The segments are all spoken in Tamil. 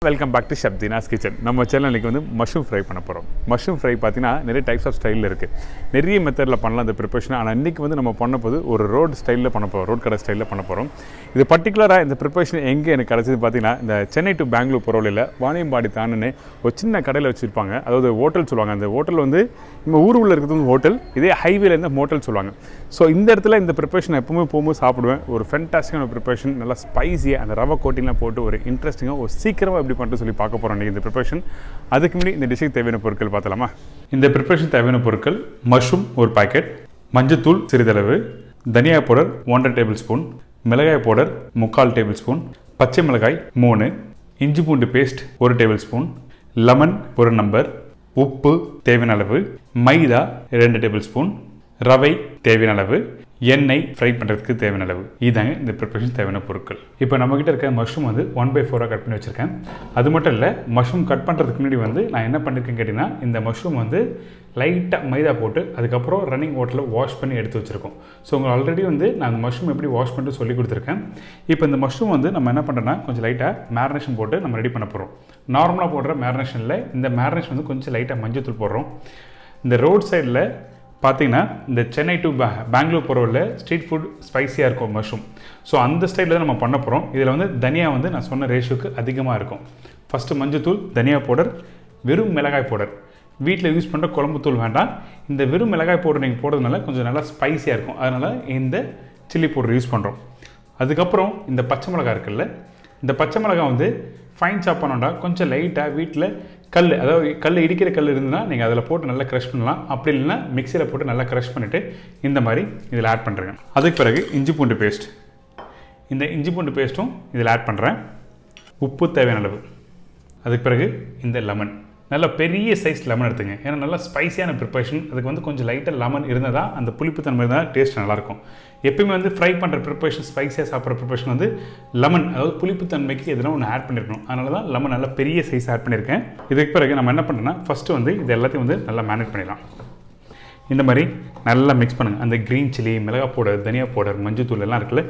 Welcome back to chef Deena's kitchen. நம்ம சேனலுக்கு வந்து மஷ்ரூம் ஃப்ரை பண்ண போகிறோம். மஷ்ரூம் ஃப்ரை பார்த்தீங்கன்னா நிறைய டைப்ஸ் ஆஃப் ஸ்டைலில் இருக்குது, நிறைய மெத்தடில் பண்ணலாம் இந்த ப்ரிப்பரேஷன். ஆனால் இன்றைக்கி வந்து நம்ம பண்ண போது ஒரு ரோட் ஸ்டைலில் பண்ண போகிறோம், ரோட் கடை ஸ்டைலில் பண்ண போகிறோம். இது பர்டிகுலராக இந்த ப்ரிப்பரேஷன் எங்கே எனக்கு கிடச்சிது பார்த்தீங்கன்னா, இந்த சென்னை டு பெங்களூர் போகிறவழியில் வாணியம்பாடி தானே ஒரு சின்ன கடையில் வச்சுருப்பாங்க. அதாவது ஹோட்டல் சொல்லுவாங்க. அந்த ஹோட்டல் வந்து நம்ம ஊர் உள்ள இருக்கிறது வந்து ஹோட்டல், இதே ஹைவேலேருந்து மோட்டல் சொல்லுவாங்க. ஸோ இந்த இடத்துல இந்த ப்ரிப்பரேஷன் எப்பவுமே போகும்போது சாப்பிடுவேன். ஒரு ஃபென்டாஸ்டிக்கான ப்ரிப்பரேஷன், நல்லா ஸ்பைஸியாக அந்த ரவை கோட்டிங்லாம் போட்டு ஒரு இன்ட்ரெஸ்டிங்காக ஒரு சீக்கிரமாக எப்படி பண்ணுறது சொல்லி பார்க்க போகிறோம் இன்றைக்கி இந்த ப்ரிப்பரேஷன். அதுக்கு முன்னாடி இந்த டிஷ்ஷுக்கு தேவையான பொருட்கள் பார்த்தலாமா? இந்த ப்ரிப்பரேஷன் தேவையான பொருட்கள்: மஷ்ரூம் ஒரு பாக்கெட், மஞ்சத்தூள் சிறிதளவு, தனியா பவுடர் 1.5 டேபிள் ஸ்பூன், மிளகாய் பவுடர் 3/4 டேபிள் ஸ்பூன், பச்சை மிளகாய் 3, இஞ்சி பூண்டு paste 1 tablespoon, lemon 1 number, உப்பு தேவையான அளவு, மைதா 2 டேபிள் ஸ்பூன், ரவை தேவையான அளவு, எண்ணெய் ஃப்ரை பண்ணுறதுக்கு தேவையான அளவு. இதாங்க இந்த ப்ரிப்பரேஷன் தேவையான பொருட்கள். இப்போ நம்மக்கிட்ட இருக்க மஷ்ரூம் வந்து 1/4 கட் பண்ணி வச்சுருக்கேன். அது மட்டும் இல்லை, மஷ்ரூம் கட் பண்ணுறதுக்கு முன்னாடி வந்து நான் என்ன பண்ணியிருக்கேன்னு கேட்டிங்கன்னா, இந்த மஷ்ரூம் வந்து லைட்டாக மைதா போட்டு அதுக்கப்புறம் ரன்னிங் வாட்டரில் வாஷ் பண்ணி எடுத்து வச்சுருக்கோம். ஸோ உங்களுக்கு ஆல்ரெடி வந்து நான் அந்த மஷ்ரூம் எப்படி வாஷ் பண்ணிட்டு சொல்லி கொடுத்துருக்கேன். இப்போ இந்த மஷ்ரூம் வந்து நம்ம என்ன பண்ணுறோன்னா, கொஞ்சம் லைட்டாக மேரினேஷன் போட்டு நம்ம ரெடி பண்ண போகிறோம். நார்மலாக போடுற மேரினேஷனில் இந்த மேரினேஷன் வந்து கொஞ்சம் லைட்டாக மஞ்சத்தூள் போடுறோம். இந்த ரோட் சைடில் பார்த்தீங்கன்னா, இந்த சென்னை டு பெங்களூர் போகிறவரில் ஸ்ட்ரீட் ஃபுட் ஸ்பைஸியாக இருக்கும் மஷ்ரூம். ஸோ அந்த ஸ்டைலில் தான் நம்ம பண்ண போகிறோம். இதில் வந்து தனியா வந்து நான் சொன்ன ரேஷியோக்கு அதிகமாக இருக்கும். ஃபஸ்ட்டு மஞ்சத்தூள், தனியா பவுடர், வெறும் மிளகாய் பவுடர். வீட்டில் யூஸ் பண்ணுற குழம்பு தூள் வேண்டாம். இந்த வெறும் மிளகாய் பவுடர் நீங்கள் போடுறதுனால கொஞ்சம் நல்லா ஸ்பைஸியாக இருக்கும். அதனால் இந்த சில்லி பவுடர் யூஸ் பண்ணுறோம். அதுக்கப்புறம் இந்த பச்சை மிளகாய் இருக்குல்ல, இந்த பச்சை மிளகாய் வந்து ஃபைன் சாப் பண்ணோண்டா கொஞ்சம் லைட்டாக வீட்டில் அதாவது இடிக்கிற கல் இருந்ததுன்னா நீங்கள் அதில் போட்டு நல்லா க்ரஷ் பண்ணலாம். அப்படி இல்லைன்னா மிக்சியில் போட்டு நல்லா க்ரஷ் பண்ணிவிட்டு இந்த மாதிரி இதில் ஆட் பண்ணுறேங்க. அதுக்கு பிறகு இஞ்சி பூண்டு பேஸ்ட், இந்த இஞ்சி பூண்டு பேஸ்ட்டும் இதில் ஆட் பண்ணுறேன். உப்பு தேவையான அளவு. அதுக்கு பிறகு இந்த லெமன், நல்லா பெரிய சைஸ் லெமன் எடுத்துங்க. ஏன்னா நல்லா ஸ்பைஸியான ப்ரிப்பரேஷன். அதுக்கு வந்து கொஞ்சம் லைட்டாக லெமன் இருந்தால் தான் அந்த புளிப்புத்தன்மை இருந்தால் டேஸ்ட் நல்லாயிருக்கும். எப்பயுமே வந்து ஃப்ரை பண்ணுற ப்ரிப்பரேஷன், ஸ்பைஸியாக சாப்பிட்ற ப்ரிப்பரேஷன் வந்து லெமன், அதாவது புளிப்புத்தன்மைக்கு எதுனா ஒன்று ஆட் பண்ணியிருக்கணும். அதனால தான் லெமன் நல்லா பெரிய சைஸ் ஆட் பண்ணியிருக்கேன். இதுக்கு பிறகு நம்ம என்ன பண்ணுறோன்னா, ஃபஸ்ட்டு வந்து இது எல்லாத்தையும் வந்து நல்லா மேனேஜ் பண்ணிடலாம். இந்த மாதிரி நல்லா மிக்ஸ் பண்ணுங்கள். அந்த க்ரீன் சில்லி, மிளகாய் பவுடர், தனியா பவுடர், மஞ்சத்தூள் எல்லாம் இருக்குல்ல,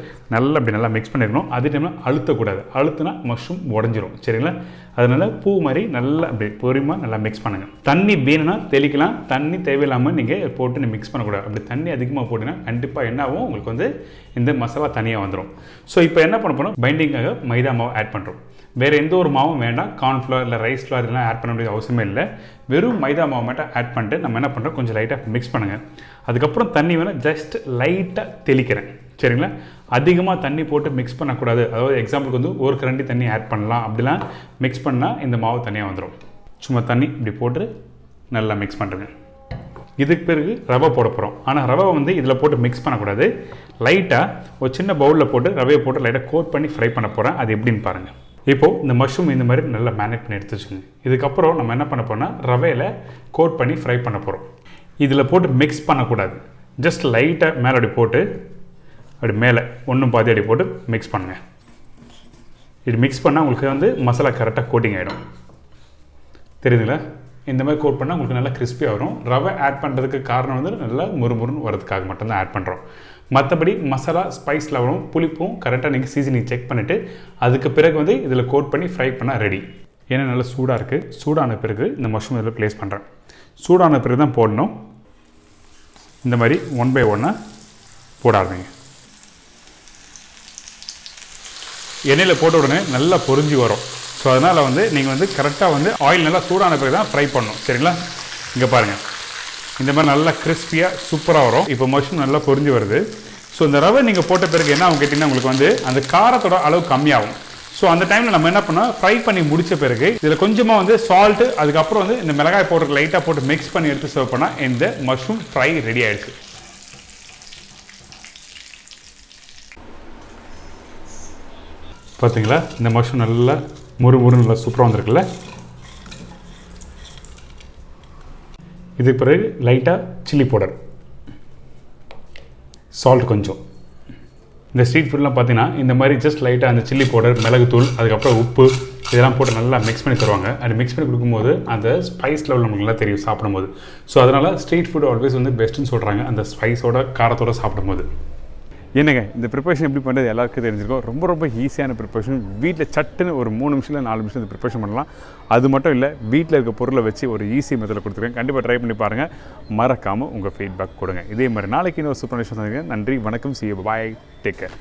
அப்படி நல்லா மிக்ஸ் பண்ணிடணும். அதே டைமில் அழுத்தக்கூடாது. அழுத்தினா மஷ்ரூம் உடஞ்சிரும். சரிங்களா? அதனால் பூ மாதிரி நல்லா அப்படி பொறுமையாக நல்லா மிக்ஸ் பண்ணுங்கள். தண்ணி வேணும்னா தெளிக்கலாம். தண்ணி தேவையில்லாமல் நீங்கள் போட்டு மிக்ஸ் பண்ணக்கூடாது. அப்படி தண்ணி அதிகமாக போட்டிங்கன்னா கண்டிப்பாக என்ன ஆகும், உங்களுக்கு வந்து இந்த மசாலா தனியாக வந்துடும். ஸோ இப்போ என்ன பண்ண போகிறோம், பைண்டிங்காக மைதா மாவு ஆட் பண்ணுறோம். வேறு எந்த ஒரு மாவும் வேண்டாம். கார்ன்ஃப்ளவர் இல்லை ரைஸ் ஃப்ளவர் இதெல்லாம் ஆட் பண்ண வேண்டிய அவசியமே இல்லை. வெறும் மைதா மாவு மட்டும் ஆட் பண்ணிட்டு நம்ம என்ன பண்ணுறோம், கொஞ்சம் லைட்டாக மிக்ஸ் பண்ணுங்கள். அதுக்கப்புறம் தண்ணி வேணால் ஜஸ்ட் லைட்டாக தெளிக்கிறேன். சரிங்களா? அதிகமாக தண்ணி போட்டு மிக்ஸ் பண்ணக்கூடாது. அதாவது எக்ஸாம்பிளுக்கு வந்து ஒரு கரண்டி தண்ணி ஆட் பண்ணலாம். அப்படிலாம் மிக்ஸ் பண்ணால் இந்த மாவு தனியாக வந்துடும். சும்மா தண்ணி இப்படி போட்டு நல்லா மிக்ஸ் பண்ணுறேங்க. இதுக்கு பிறகு ரவை போட போகிறோம். ஆனால் ரவை வந்து இதில் போட்டு மிக்ஸ் பண்ணக்கூடாது. லைட்டாக ஒரு சின்ன பவுலில் போட்டு ரவையை போட்டு லைட்டாக கோட் பண்ணி ஃப்ரை பண்ண போகிறேன். அது எப்படின்னு பாருங்கள். இப்போது இந்த மஷ்ரூம் இந்த மாதிரி நல்லா மேனேஜ் பண்ணி எடுத்து வச்சுக்கோங்க. இதுக்கப்புறம் நம்ம என்ன பண்ண போகிறோம்னா, ரவையில் கோட் பண்ணி ஃப்ரை பண்ண போகிறோம். இதில் போட்டு மிக்ஸ் பண்ணக்கூடாது. ஜஸ்ட் லைட்டாக மேலே அப்படி போட்டு அப்படி மேலே ஒன்றும் பாதி அப்படி போட்டு மிக்ஸ் பண்ணுங்கள். இது மிக்ஸ் பண்ணால் உங்களுக்கு வந்து மசாலா கரெக்டாக கோட்டிங் ஆகிடும். தெரியுதுங்களா? இந்த மாதிரி கோட் பண்ணால் உங்களுக்கு நல்லா கிறிஸ்பியாக வரும். ரவை ஆட் பண்ணுறதுக்கு காரணம் வந்து நல்லா முறுமுறுன்னு வரதுக்காக மட்டும்தான் ஆட் பண்ணுறோம். மற்றபடி மசாலா ஸ்பைஸ் லெவலும் புளிப்பும் கரெக்டாக நீங்கள் சீசனிங் செக் பண்ணிவிட்டு அதுக்கு பிறகு வந்து இதில் கோட் பண்ணி ஃப்ரை பண்ணால் ரெடி. ஏன்னா நல்லா சூடாக இருக்குது. சூடான பிறகு இந்த மஷ்ரூம் இதில் ப்ளேஸ் பண்ணுறேன். சூடான பிறகு தான் போடணும். இந்த மாதிரி 1 by 1 போடாதீங்க. எண்ணெயில் போட்ட உடனே நல்லா பொரிஞ்சு வரும். ஸோ அதனால் வந்து நீங்கள் வந்து கரெக்டாக வந்து ஆயில் நல்லா சூடான பிறகு தான் ஃப்ரை பண்ணணும். சரிங்களா? இங்கே பாருங்கள், இந்த மாதிரி நல்லா கிறிஸ்பியாக சூப்பராக வரும். இப்போ மஷ்ரூம் நல்லா பொரிஞ்சு வருது. ஸோ இந்த ரவை நீங்கள் போட்ட பிறகு என்ன ஆகும் கேட்டிங்கன்னா, உங்களுக்கு வந்து அந்த காரத்தோட அளவு கம்மியாகும். ஸோ அந்த டைமில் நம்ம என்ன பண்ணோம், ஃப்ரை பண்ணி முடித்த பிறகு இதில் கொஞ்சமாக வந்து சால்ட்டு, அதுக்கப்புறம் வந்து இந்த மிளகாய் பவுடர் லைட்டாக போட்டு மிக்ஸ் பண்ணி எடுத்து சர்வ் பண்ணால் இந்த மஷ்ரூம் ஃப்ரை ரெடி ஆகிடுச்சு. பார்த்தீங்களா? இந்த மஷ்ரூம் நல்லா முறு நல்லா சூப்பராக வந்திருக்குல்ல. இதுக்கு பிறகு லைட்டாக சில்லி பவுடர், சால்ட் கொஞ்சம். இந்த ஸ்ட்ரீட் ஃபுட்லாம் பார்த்தீங்கன்னா இந்த மாதிரி ஜஸ்ட் லைட்டாக அந்த சில்லி பவுடர், மிளகுத்தூள், அதுக்கப்புறம் உப்பு இதெல்லாம் போட்டு நல்லா மிக்ஸ் பண்ணி தருவாங்க. அது மிக்ஸ் பண்ணி கொடுக்கும்போது அந்த ஸ்பைஸ் லெவல் நமக்கு நல்லா தெரியும் சாப்பிடும்போது. ஸோ அதனால் ஸ்ட்ரீட் ஃபுட் ஆல்வேஸ் வந்து பெஸ்ட்டுன்னு சொல்கிறாங்க, அந்த ஸ்பைஸோட காரத்தோடு சாப்பிடும்போது. என்னங்க இந்த ப்ரிப்பரேஷன் எப்படி பண்ணுறது எல்லாருக்கும் தெரிஞ்சிருக்கும். ரொம்ப ஈஸியான ப்ரிப்பரேஷன். வீட்டில் சட்டுன்னு ஒரு 3 நிமிஷம் இல்லை 4 நிமிஷம் இந்த ப்ரிப்பரேஷன் பண்ணலாம். அது மட்டும் இல்லை, வீட்டில் இருக்க பொருளை வச்சு ஒரு ஈஸி மெத்தடில் கொடுத்துருக்கேன். கண்டிப்பாக ட்ரை பண்ணி பாருங்கள். மறக்காமல் உங்கள் ஃபீட்பேக் கொடுங்க. இதே மாதிரி நாளைக்கு இன்னொரு சூப்பர் விஷயம். நன்றி, வணக்கம், see you, bye, take care.